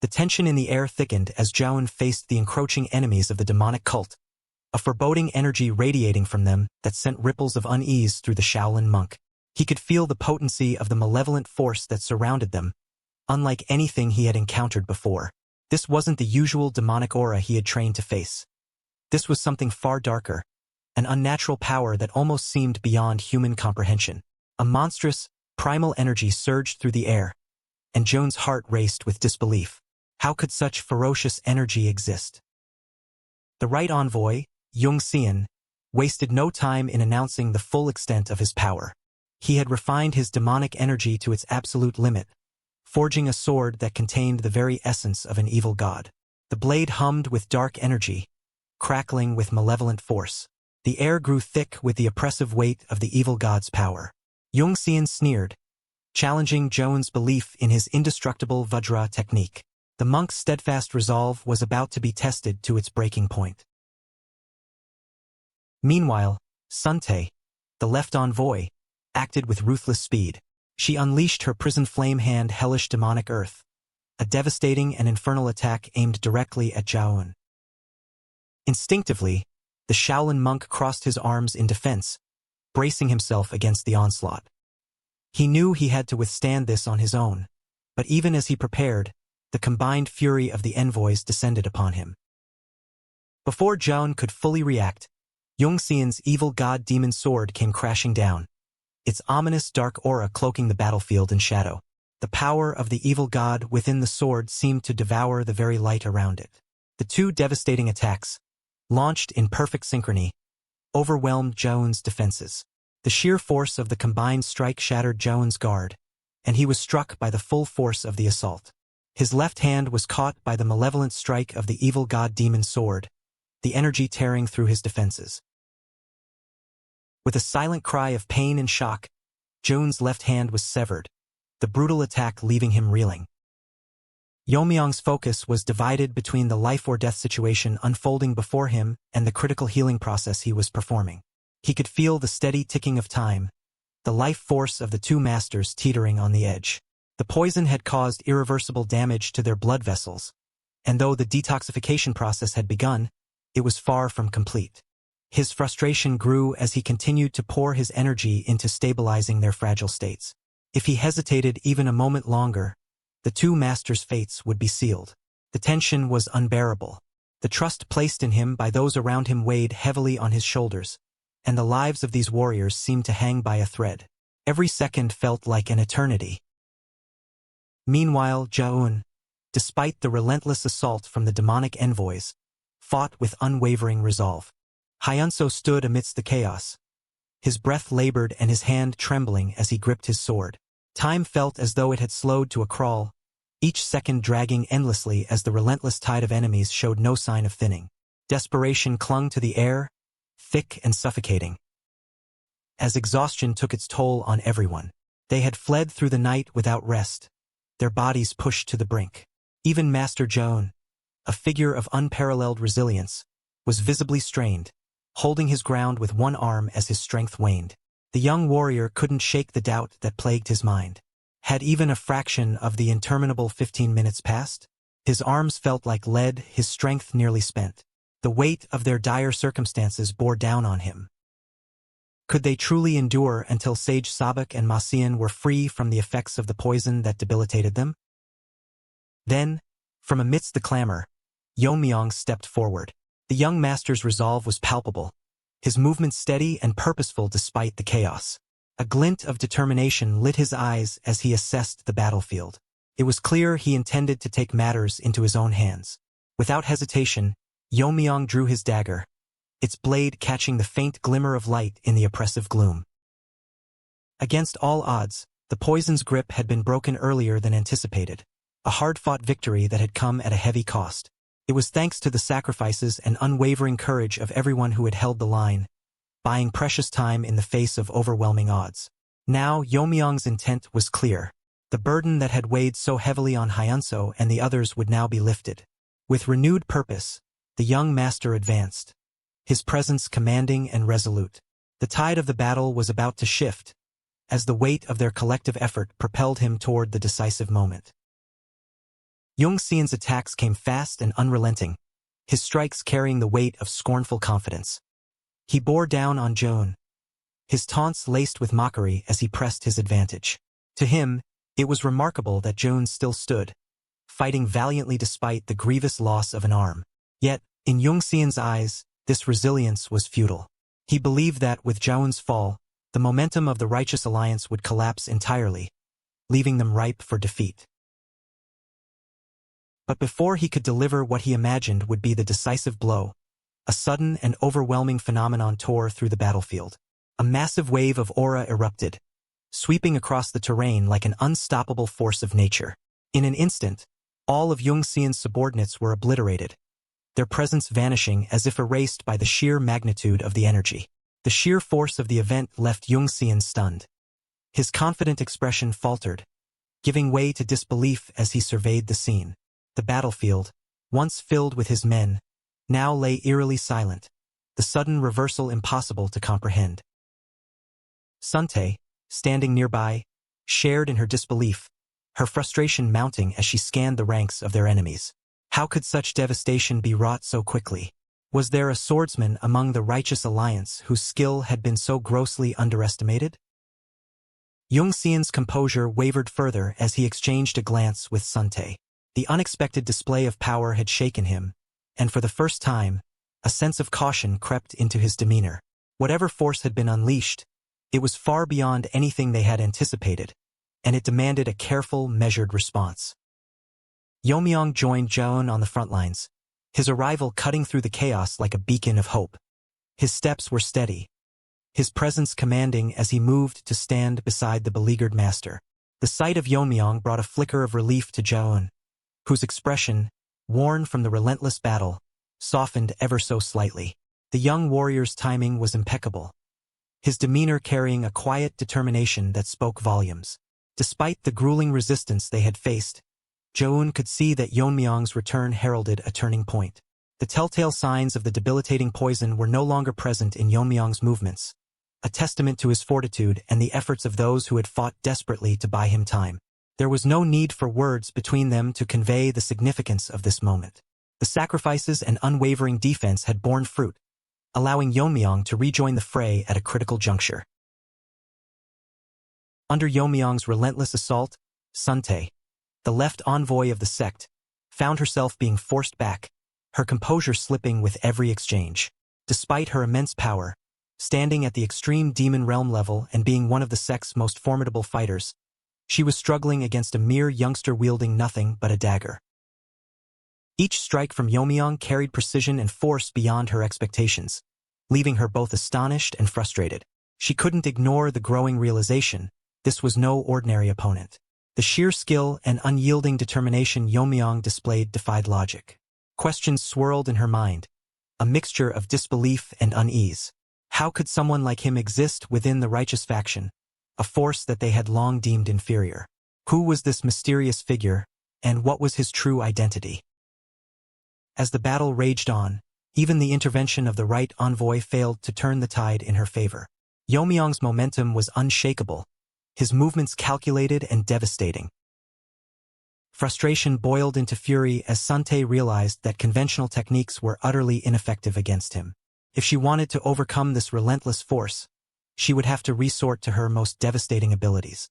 The tension in the air thickened as Zhaoyun faced the encroaching enemies of the demonic cult, a foreboding energy radiating from them that sent ripples of unease through the Shaolin monk. He could feel the potency of the malevolent force that surrounded them, unlike anything he had encountered before. This wasn't the usual demonic aura he had trained to face. This was something far darker, an unnatural power that almost seemed beyond human comprehension. A monstrous, primal energy surged through the air, and Zhaoyun's heart raced with disbelief. How could such ferocious energy exist? The right envoy, Yongxian, wasted no time in announcing the full extent of his power. He had refined his demonic energy to its absolute limit, forging a sword that contained the very essence of an evil god. The blade hummed with dark energy, crackling with malevolent force. The air grew thick with the oppressive weight of the evil god's power. Yongxian sneered, challenging Zhaoyun's belief in his indestructible Vajra technique. The monk's steadfast resolve was about to be tested to its breaking point. Meanwhile, Sante, the left envoy, acted with ruthless speed. She unleashed her prison flame hand hellish demonic earth, a devastating and infernal attack aimed directly at Zhaoyun. Instinctively, the Shaolin monk crossed his arms in defense, bracing himself against the onslaught. He knew he had to withstand this on his own, but even as he prepared, the combined fury of the envoys descended upon him. Before Zhaoyun could fully react, Yongxian's evil god-demon sword came crashing down, its ominous dark aura cloaking the battlefield in shadow. The power of the evil god within the sword seemed to devour the very light around it. The two devastating attacks, launched in perfect synchrony, overwhelmed Zhaoyun's defenses. The sheer force of the combined strike shattered Zhaoyun's guard, and he was struck by the full force of the assault. His left hand was caught by the malevolent strike of the evil god-demon sword, the energy tearing through his defenses. With a silent cry of pain and shock, Zhaoyun's left hand was severed, the brutal attack leaving him reeling. Yeon-Myeong's focus was divided between the life-or-death situation unfolding before him and the critical healing process he was performing. He could feel the steady ticking of time, the life force of the two masters teetering on the edge. The poison had caused irreversible damage to their blood vessels, and though the detoxification process had begun, it was far from complete. His frustration grew as he continued to pour his energy into stabilizing their fragile states. If he hesitated even a moment longer, the two masters' fates would be sealed. The tension was unbearable. The trust placed in him by those around him weighed heavily on his shoulders, and the lives of these warriors seemed to hang by a thread. Every second felt like an eternity. Meanwhile, Zhaoyun, despite the relentless assault from the demonic envoys, fought with unwavering resolve. Hyunso stood amidst the chaos, his breath labored and his hand trembling as he gripped his sword. Time felt as though it had slowed to a crawl, each second dragging endlessly as the relentless tide of enemies showed no sign of thinning. Desperation clung to the air, thick and suffocating. As exhaustion took its toll on everyone, they had fled through the night without rest, their bodies pushed to the brink. Even Master Zhaoyun, a figure of unparalleled resilience, was visibly strained, holding his ground with one arm as his strength waned. The young warrior couldn't shake the doubt that plagued his mind. Had even a fraction of the interminable 15 minutes passed? His arms felt like lead, his strength nearly spent. The weight of their dire circumstances bore down on him. Could they truly endure until Sage Sabak and Masian were free from the effects of the poison that debilitated them? Then, from amidst the clamor, Yeon-Myeong stepped forward. The young master's resolve was palpable, his movements steady and purposeful despite the chaos. A glint of determination lit his eyes as he assessed the battlefield. It was clear he intended to take matters into his own hands. Without hesitation, Yeon-Myeong drew his dagger, its blade catching the faint glimmer of light in the oppressive gloom. Against all odds, the poison's grip had been broken earlier than anticipated, a hard-fought victory that had come at a heavy cost. It was thanks to the sacrifices and unwavering courage of everyone who had held the line, buying precious time in the face of overwhelming odds. Now, Yeon-Myeong's intent was clear. The burden that had weighed so heavily on Hyunso and the others would now be lifted. With renewed purpose, the young master advanced, his presence commanding and resolute. The tide of the battle was about to shift, as the weight of their collective effort propelled him toward the decisive moment. Yongxian's attacks came fast and unrelenting, his strikes carrying the weight of scornful confidence. He bore down on Joan, his taunts laced with mockery as he pressed his advantage. To him, it was remarkable that Joan still stood, fighting valiantly despite the grievous loss of an arm. Yet, in Yongxian's eyes, this resilience was futile. He believed that, with Joan's fall, the momentum of the righteous alliance would collapse entirely, leaving them ripe for defeat. But before he could deliver what he imagined would be the decisive blow, a sudden and overwhelming phenomenon tore through the battlefield. A massive wave of aura erupted, sweeping across the terrain like an unstoppable force of nature. In an instant, all of Yongxian's subordinates were obliterated, their presence vanishing as if erased by the sheer magnitude of the energy. The sheer force of the event left Yongxian stunned. His confident expression faltered, giving way to disbelief as he surveyed the scene. The battlefield, once filled with his men, now lay eerily silent, the sudden reversal impossible to comprehend. Sante, standing nearby, shared in her disbelief, her frustration mounting as she scanned the ranks of their enemies. How could such devastation be wrought so quickly? Was there a swordsman among the righteous alliance whose skill had been so grossly underestimated? Yongxian's composure wavered further as he exchanged a glance with Sante. The unexpected display of power had shaken him, and for the first time, a sense of caution crept into his demeanor. Whatever force had been unleashed, it was far beyond anything they had anticipated, and it demanded a careful, measured response. Yeon-Myeong joined Joan on the front lines, his arrival cutting through the chaos like a beacon of hope. His steps were steady, his presence commanding as he moved to stand beside the beleaguered master. The sight of Yeon-Myeong brought a flicker of relief to Joan, whose expression, worn from the relentless battle, softened ever so slightly. The young warrior's timing was impeccable, his demeanor carrying a quiet determination that spoke volumes. Despite the grueling resistance they had faced, Joan could see that Yeon-Myeong's return heralded a turning point. The telltale signs of the debilitating poison were no longer present in Yeon-Myeong's movements, a testament to his fortitude and the efforts of those who had fought desperately to buy him time. There was no need for words between them to convey the significance of this moment. The sacrifices and unwavering defense had borne fruit, allowing Yeon-Myeong to rejoin the fray at a critical juncture. Under Yeon-Myeong's relentless assault, Sante, the left envoy of the sect, found herself being forced back, her composure slipping with every exchange. Despite her immense power, standing at the extreme demon realm level and being one of the sect's most formidable fighters, she was struggling against a mere youngster wielding nothing but a dagger. Each strike from Yeon-Myeong carried precision and force beyond her expectations, leaving her both astonished and frustrated. She couldn't ignore the growing realization this was no ordinary opponent. The sheer skill and unyielding determination Yeon-Myeong displayed defied logic. Questions swirled in her mind, a mixture of disbelief and unease. How could someone like him exist within the righteous faction, a force that they had long deemed inferior? Who was this mysterious figure, and what was his true identity? As the battle raged on, even the intervention of the right envoy failed to turn the tide in her favor. Yeon-Myeong's momentum was unshakable, his movements calculated and devastating. Frustration boiled into fury as Sante realized that conventional techniques were utterly ineffective against him. If she wanted to overcome this relentless force, she would have to resort to her most devastating abilities.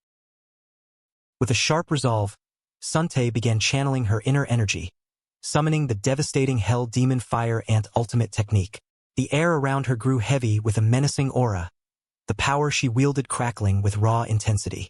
With a sharp resolve, Sante began channeling her inner energy, summoning the devastating Hell Demon Fire Ant ultimate technique. The air around her grew heavy with a menacing aura, the power she wielded crackling with raw intensity.